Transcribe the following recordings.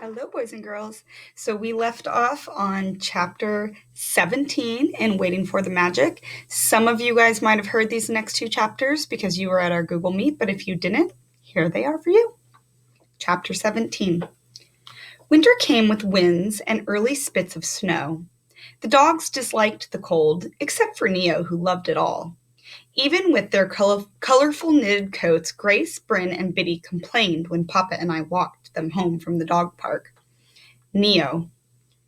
Hello, boys and girls. So we left off on chapter 17 in Waiting for the Magic. Some of you guys might have heard these next two chapters because you were at our Google Meet, but if you didn't, here they are for you. Chapter 17. Winter came with winds and early spits of snow. The dogs disliked the cold, except for Neo, who loved it all. Even with their colorful knitted coats, Grace, Bryn, and Biddy complained when Papa and I walked them home from the dog park. Neo.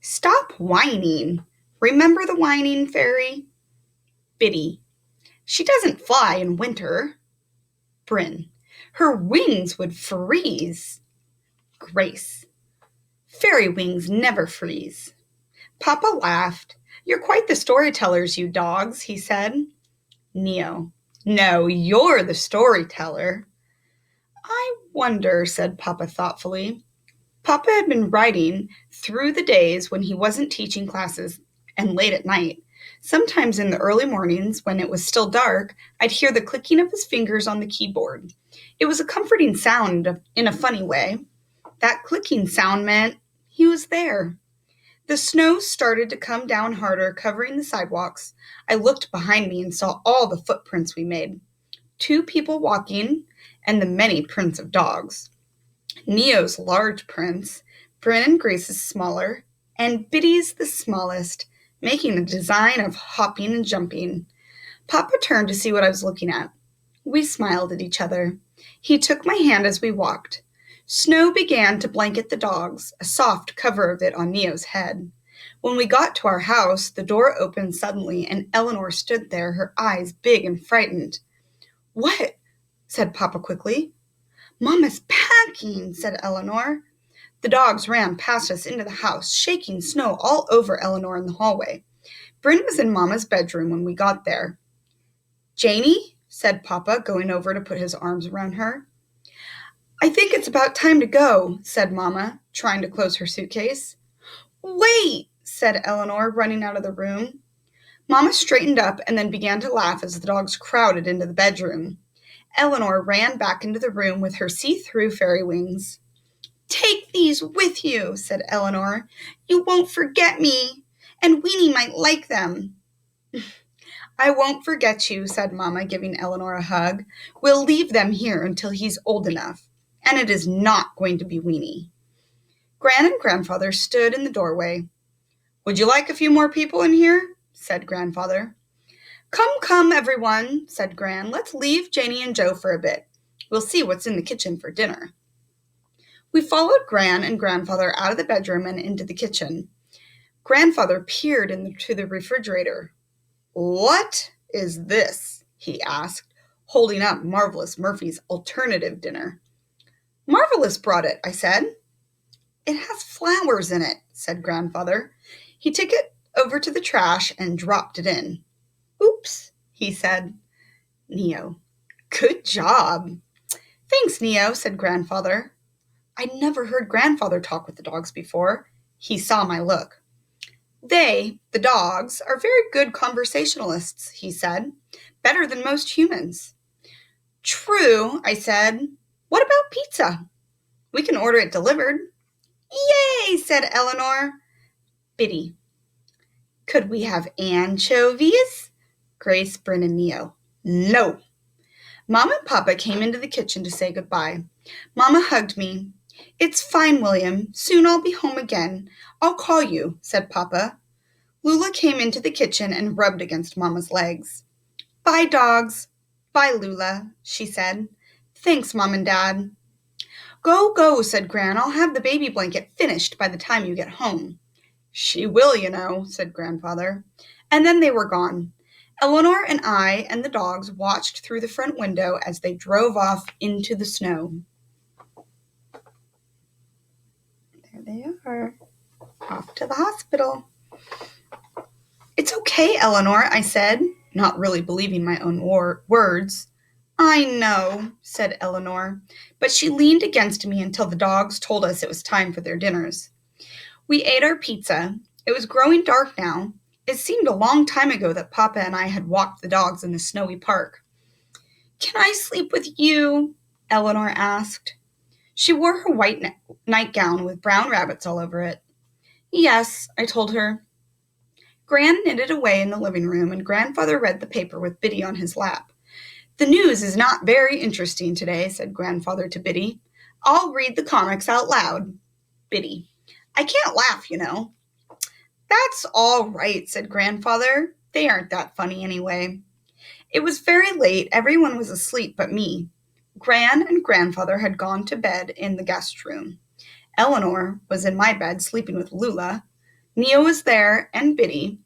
Stop whining. Remember the whining fairy? Biddy. She doesn't fly in winter. Bryn. Her wings would freeze. Grace. Fairy wings never freeze. Papa laughed. You're quite the storytellers, you dogs, he said. Neo. No, you're the storyteller. I wonder, said Papa thoughtfully. Papa had been writing through the days when he wasn't teaching classes and late at night. Sometimes in the early mornings, when it was still dark, I'd hear the clicking of his fingers on the keyboard. It was a comforting sound in a funny way. That clicking sound meant he was there. The snow started to come down harder, covering the sidewalks. I looked behind me and saw all the footprints we made. 2 people walking, and the many prints of dogs. Neo's large prints, Bryn and Grace's smaller, and Biddy's the smallest, making a design of hopping and jumping. Papa turned to see what I was looking at. We smiled at each other. He took my hand as we walked. Snow began to blanket the dogs, a soft cover of it on Neo's head. When we got to our house, the door opened suddenly, and Eleanor stood there, her eyes big and frightened. What? Said Papa quickly. Mama's packing, said Eleanor. The dogs ran past us into the house, shaking snow all over Eleanor in the hallway. Bryn was in Mama's bedroom when we got there. Janie, said Papa, going over to put his arms around her. I think it's about time to go, said Mama, trying to close her suitcase. Wait, said Eleanor, running out of the room. Mama straightened up and then began to laugh as the dogs crowded into the bedroom. Eleanor ran back into the room with her see-through fairy wings. Take these with you, said Eleanor. You won't forget me, and Weenie might like them. I won't forget you, said Mama, giving Eleanor a hug. We'll leave them here until he's old enough, and it is not going to be Weenie. Gran and Grandfather stood in the doorway. Would you like a few more people in here? Said Grandfather. Come, everyone, said Gran. Let's leave Janie and Joe for a bit. We'll see what's in the kitchen for dinner. We followed Gran and Grandfather out of the bedroom and into the kitchen. Grandfather peered into the refrigerator. What is this? He asked, holding up Marvelous Murphy's alternative dinner. Marvelous brought it, I said. It has flowers in it, said Grandfather. He took it over to the trash and dropped it in. Oops, he said. Neo. Good job. Thanks, Neo, said Grandfather. I'd never heard Grandfather talk with the dogs before. He saw my look. They, the dogs, are very good conversationalists, he said. Better than most humans. True, I said. What about pizza? We can order it delivered. Yay, said Eleanor. Biddy. Could we have anchovies? Grace, Bryn, and Neo. No. Mama and Papa came into the kitchen to say goodbye. Mama hugged me. It's fine, William. Soon I'll be home again. I'll call you, said Papa. Lula came into the kitchen and rubbed against Mama's legs. Bye, dogs. Bye, Lula, she said. Thanks, Mom and Dad. Go, said Gran. I'll have the baby blanket finished by the time you get home. She will, you know, said Grandfather. And then they were gone. Eleanor and I and the dogs watched through the front window as they drove off into the snow. There they are, off to the hospital. It's okay, Eleanor, I said, not really believing my own words. I know, said Eleanor, but she leaned against me until the dogs told us it was time for their dinners. We ate our pizza. It was growing dark now. It seemed a long time ago that Papa and I had walked the dogs in the snowy park. Can I sleep with you? Eleanor asked. She wore her white nightgown with brown rabbits all over it. Yes, I told her. Gran knitted away in the living room, and Grandfather read the paper with Biddy on his lap. The news is not very interesting today, said Grandfather to Biddy. I'll read the comics out loud. Biddy. I can't laugh, you know. That's all right, said Grandfather. They aren't that funny anyway. It was very late. Everyone was asleep but me. Gran and Grandfather had gone to bed in the guest room. Eleanor was in my bed sleeping with Lula. Neo was there, and Biddy.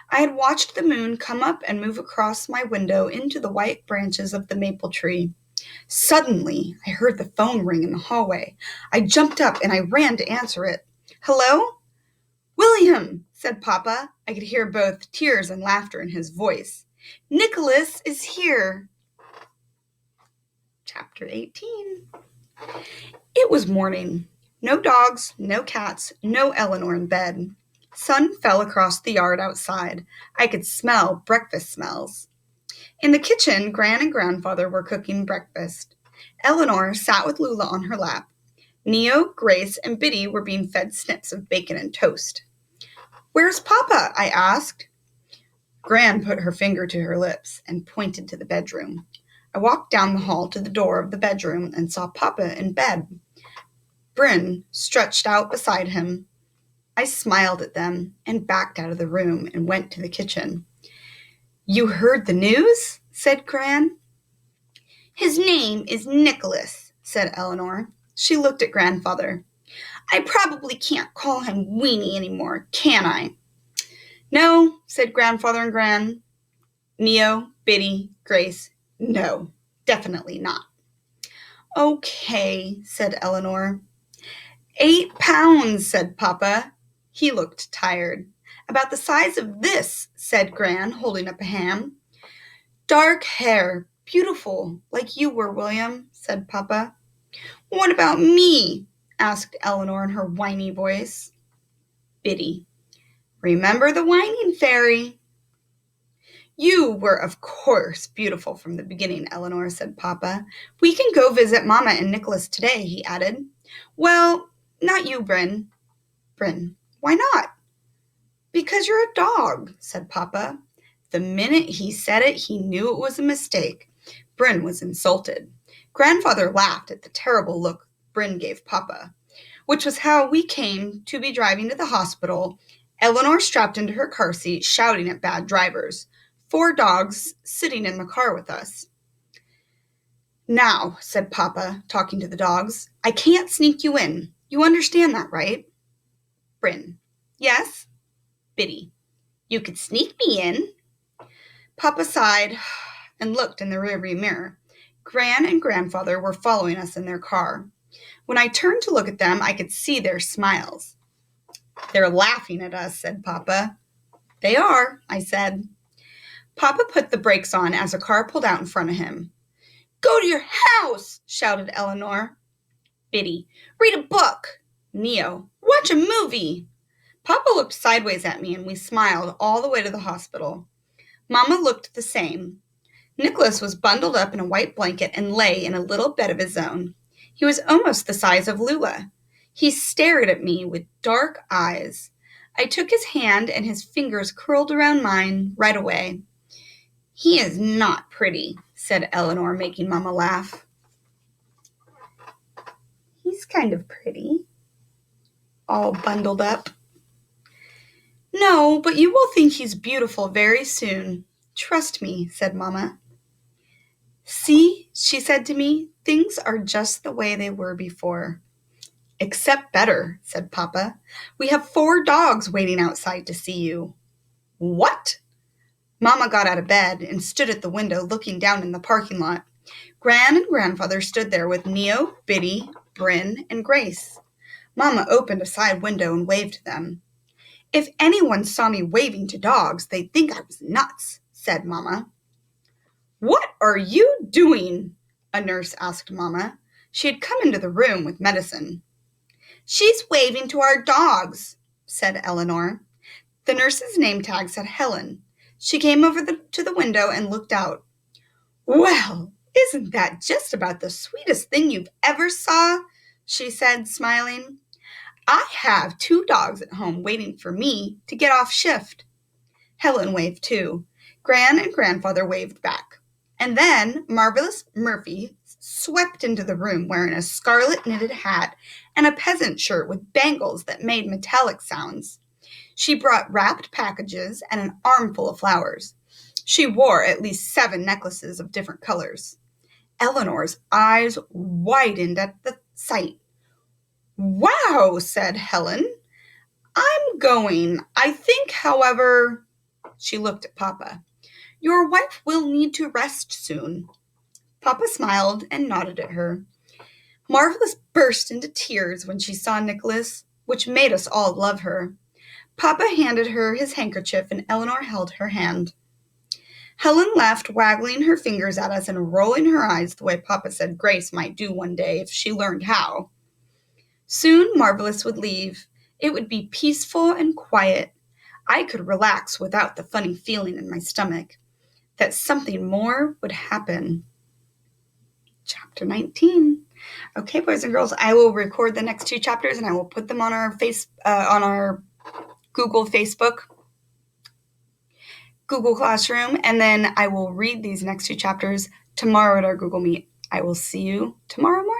I had watched the moon come up and move across my window into the white branches of the maple tree. Suddenly, I heard the phone ring in the hallway. I jumped up and I ran to answer it. Hello? William, said Papa. I could hear both tears and laughter in his voice. Nicholas is here. Chapter 18. It was morning. No dogs, no cats, no Eleanor in bed. Sun fell across the yard outside. I could smell breakfast smells. In the kitchen, Gran and Grandfather were cooking breakfast. Eleanor sat with Lula on her lap. Neo, Grace, and Biddy were being fed snips of bacon and toast. Where's Papa? I asked. Gran put her finger to her lips and pointed to the bedroom. I walked down the hall to the door of the bedroom and saw Papa in bed. Bryn stretched out beside him. I smiled at them and backed out of the room and went to the kitchen. You heard the news? Said Gran. His name is Nicholas, said Eleanor. She looked at Grandfather. I probably can't call him Weenie anymore, can I? No, said Grandfather and Gran. Neo, Biddy, Grace, no, definitely not. Okay, said Eleanor. 8 pounds, said Papa. He looked tired. About the size of this, said Gran, holding up a ham. Dark hair, beautiful, like you were, William, said Papa. What about me? Asked Eleanor in her whiny voice. Biddy. Remember the whining fairy? You were, of course, beautiful from the beginning, Eleanor, said Papa. We can go visit Mama and Nicholas today, he added. Well, not you, Bryn. Bryn. Why not? Because you're a dog, said Papa. The minute he said it, he knew it was a mistake. Bryn was insulted. Grandfather laughed at the terrible look Bryn gave Papa, which was how we came to be driving to the hospital, Eleanor strapped into her car seat, shouting at bad drivers. 4 dogs sitting in the car with us. Now, said Papa, talking to the dogs, I can't sneak you in. You understand that, right? Bryn. Yes. Biddy. You could sneak me in. Papa sighed and looked in the rearview mirror. Gran and Grandfather were following us in their car. When I turned to look at them, I could see their smiles. They're laughing at us, said Papa. They are, I said. Papa put the brakes on as a car pulled out in front of him. Go to your house, shouted Eleanor. Biddy. Read a book. Neo. Watch a movie. Papa looked sideways at me and we smiled all the way to the hospital. Mama looked the same. Nicholas was bundled up in a white blanket and lay in a little bed of his own. He was almost the size of Lula. He stared at me with dark eyes. I took his hand and his fingers curled around mine right away. He is not pretty, said Eleanor, making Mama laugh. He's kind of pretty. All bundled up. No, but you will think he's beautiful very soon. Trust me, said Mama. See, she said to me, things are just the way they were before. Except better, said Papa. We have 4 dogs waiting outside to see you. What? Mama got out of bed and stood at the window looking down in the parking lot. Gran and Grandfather stood there with Neo, Biddy, Bryn, and Grace. Mama opened a side window and waved to them. If anyone saw me waving to dogs, they'd think I was nuts, said Mama. What are you doing? A nurse asked Mama. She had come into the room with medicine. She's waving to our dogs, said Eleanor. The nurse's name tag said Helen. She came over to the window and looked out. Well, isn't that just about the sweetest thing you've ever saw? she said, smiling. I have 2 dogs at home waiting for me to get off shift. Helen waved too. Gran and Grandfather waved back. And then Marvelous Murphy swept into the room wearing a scarlet knitted hat and a peasant shirt with bangles that made metallic sounds. She brought wrapped packages and an armful of flowers. She wore at least 7 necklaces of different colors. Eleanor's eyes widened at the sight. Wow, said Helen. I'm going. I think, however, she looked at Papa. Your wife will need to rest soon. Papa smiled and nodded at her. Marvelous burst into tears when she saw Nicholas, which made us all love her. Papa handed her his handkerchief and Eleanor held her hand. Helen left, waggling her fingers at us and rolling her eyes the way Papa said Grace might do one day if she learned how. Soon Marvelous would leave. It would be peaceful and quiet. I could relax without the funny feeling in my stomach that something more would happen. Chapter 19. Okay, boys and girls, I will record the next 2 chapters and I will put them on our Google Facebook, Google Classroom, and then I will read these next 2 chapters tomorrow at our Google Meet. I will see you tomorrow morning.